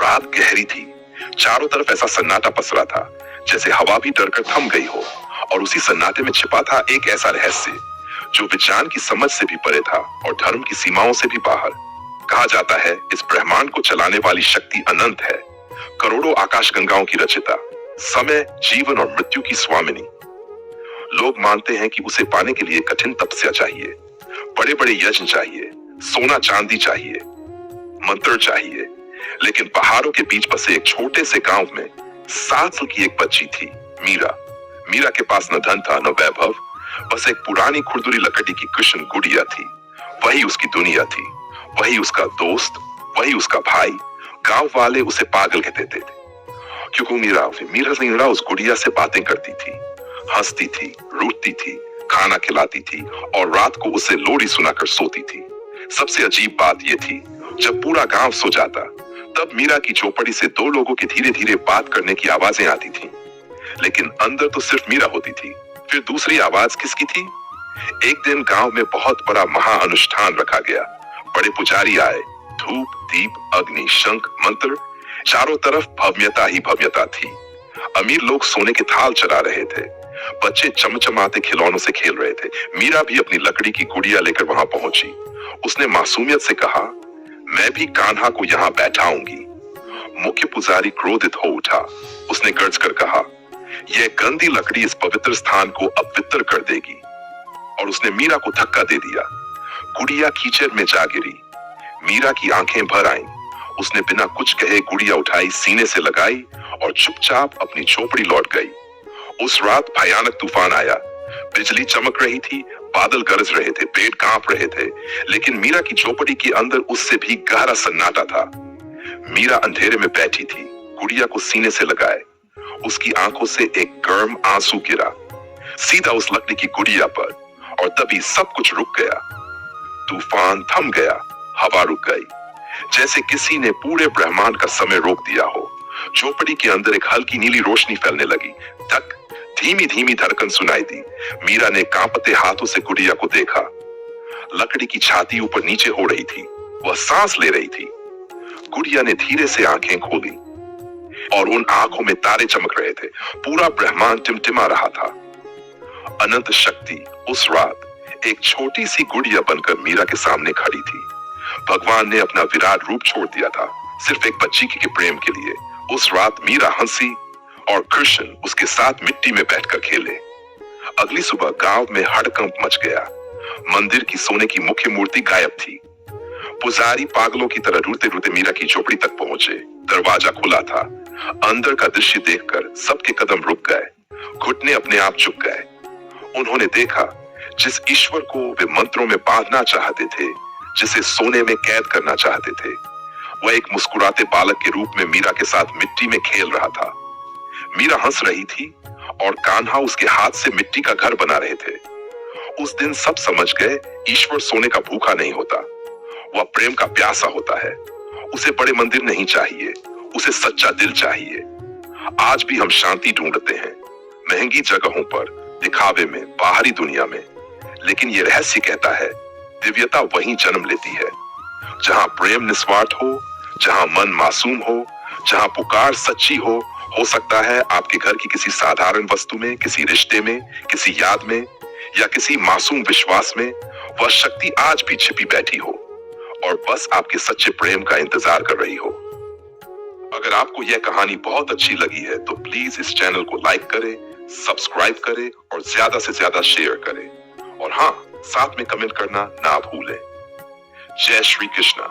रात गहरी थी। चारों तरफ ऐसा सन्नाटा पसरा था जैसे हवा भी डरकर थम गई हो, और उसी सन्नाटे में छिपा था एक ऐसा रहस्य जो विज्ञान की समझ से भी परे था और धर्म की सीमाओं से भी बाहर। कहा जाता है इस ब्रह्मांड को चलाने वाली शक्ति अनंत है, करोड़ों आकाशगंगाओं की रचिता, समय, जीवन और मृत्यु की स्वामिनी। लोग मानते हैं कि उसे पाने के लिए कठिन तपस्या चाहिए, बड़े बड़े यज्ञ चाहिए, सोना चांदी चाहिए, मंत्र चाहिए। लेकिन पहाड़ों के बीच बसे एक छोटे से गांव में 7 साल की एक बच्ची थी, मीरा। मीरा के पास न धन था न वैभव, बस एक पुरानी खुरदुरी लकड़ी की कृष्ण गुड़िया थी। वही उसकी दुनिया थी, वही उसका दोस्त, वही उसका भाई। गांव वाले उसे पागल कहते थे क्योंकि मीरा उस गुड़िया से बातें करती थी, हंसती थी, रूठती थी, खाना खिलाती थी और रात को उसे लोरी सुनाकर सोती थी। सबसे अजीब बात यह थी, जब पूरा गांव सो जाता तब मीरा की चौपड़ी से 2 लोगों की धीरे धीरे बात करने की आवाजें आती थीं। लेकिन अंदर तो सिर्फ मीरा होती थी। फिर दूसरी आवाज किसकी थी? एक दिन गांव में बहुत बड़ा महाअनुष्ठान रखा गया। बड़े पुजारी आए, धूप, दीप, अग्नि, शंख, मंत्र, चारों तरफ भव्यता ही भव्यता थी। अमीर लोग सोने के थाल चढ़ा रहे थे, बच्चे चमचमाते खिलौनों से खेल रहे थे। मीरा भी अपनी लकड़ी की गुड़िया लेकर वहां पहुंची। उसने मासूमियत से कहा, मैं भी कान्हा को यहाँ बैठाऊंगी। मुख्य पुजारी क्रोधित हो उठा। उसने गर्ज कर कहा, यह गंदी लकड़ी इस पवित्र स्थान को अपवित्र कर देगी। और उसने मीरा को धक्का दे दिया। गुड़िया कीचड़ में जा गिरी। मीरा की आंखें भर आईं। उसने बिना कुछ कहे गुड़िया उठाई, सीने से लगाई और चुपचाप अपनी झोपड़ी लौट गई। उस रात भयानक तूफान आया। बिजली चमक रही थी, बादल गरज रहे थे, पेड़ कांप रहे थे, लेकिन मीरा की झोपड़ी के अंदर उससे भी गहरा सन्नाटा था। मीरा अंधेरे में बैठी थी, गुड़िया को सीने से लगाए। उसकी आंखों से एक गर्म आंसू गिरा सीधा उस लकड़ी की गुड़िया पर, और तभी सब कुछ रुक गया। तूफान थम गया, हवा रुक गई, जैसे किसी ने पूरे ब्रह्मांड का समय रोक दिया हो। झोपड़ी के अंदर एक हल्की नीली रोशनी फैलने लगी। धक, धीमी धीमी धड़कन सुनाई दी। मीरा ने कांपते हाथों से गुड़िया को देखा। लकड़ी की छाती ऊपर नीचे हो रही थी, वह सांस ले रही थी। गुड़िया ने धीरे से आंखें खोली और उन आंखों में तारे चमक रहे थे। पूरा ब्रह्मांड टिमटिमा रहा था। अनंत शक्ति उस रात एक छोटी सी गुड़िया बनकर मीरा के सामने खड़ी थी। भगवान ने अपना विराट रूप छोड़ दिया था सिर्फ एक बच्ची के प्रेम के लिए। उस रात मीरा हंसी और कृष्ण उसके साथ मिट्टी में बैठकर खेले। अगली सुबह गांव में हड़कंप मच गया। मंदिर की सोने की मुख्य मूर्ति गायब थी। पुजारी पागलों की तरह रूठते रूठते मीरा की झोपड़ी तक पहुंचे। दरवाजा खुला था। अंदर का दृश्य देखकर सबके कदम रुक गए, घुटने अपने आप झुक गए। उन्होंने देखा जिस ईश्वर को वे मंत्रों में बांधना चाहते थे, जिसे सोने में कैद करना चाहते थे, वह एक मुस्कुराते बालक के रूप में मीरा के साथ मिट्टी में खेल रहा था। मीरा हंस रही थी और कान्हा उसके हाथ से मिट्टी का घर बना रहे थे। उस दिन सब समझ गए, ईश्वर सोने का भूखा नहीं होता, वह प्रेम का प्यासा होता है। उसे बड़े मंदिर नहीं चाहिए, उसे सच्चा दिल चाहिए। आज भी हम शांति ढूंढते हैं, महंगी जगहों पर, दिखावे में, बाहरी दुनिया में, लेकिन यह रहस्य कहता है दिव्यता वहीं जन्म लेती है जहां प्रेम निस्वार्थ हो, जहां मन मासूम हो, जहां पुकार सच्ची हो सकता है आपके घर की किसी साधारण वस्तु में, किसी रिश्ते में, किसी याद में या किसी मासूम विश्वास में। वह शक्ति आज भी छिपी बैठी हो और बस आपके सच्चे प्रेम का इंतजार कर रही हो। अगर आपको यह कहानी बहुत अच्छी लगी है तो प्लीज इस चैनल को लाइक करें, सब्सक्राइब करें और ज्यादा से ज्यादा शेयर करें। और हाँ, साथ में कमेंट करना ना भूलें। जय श्री कृष्णा।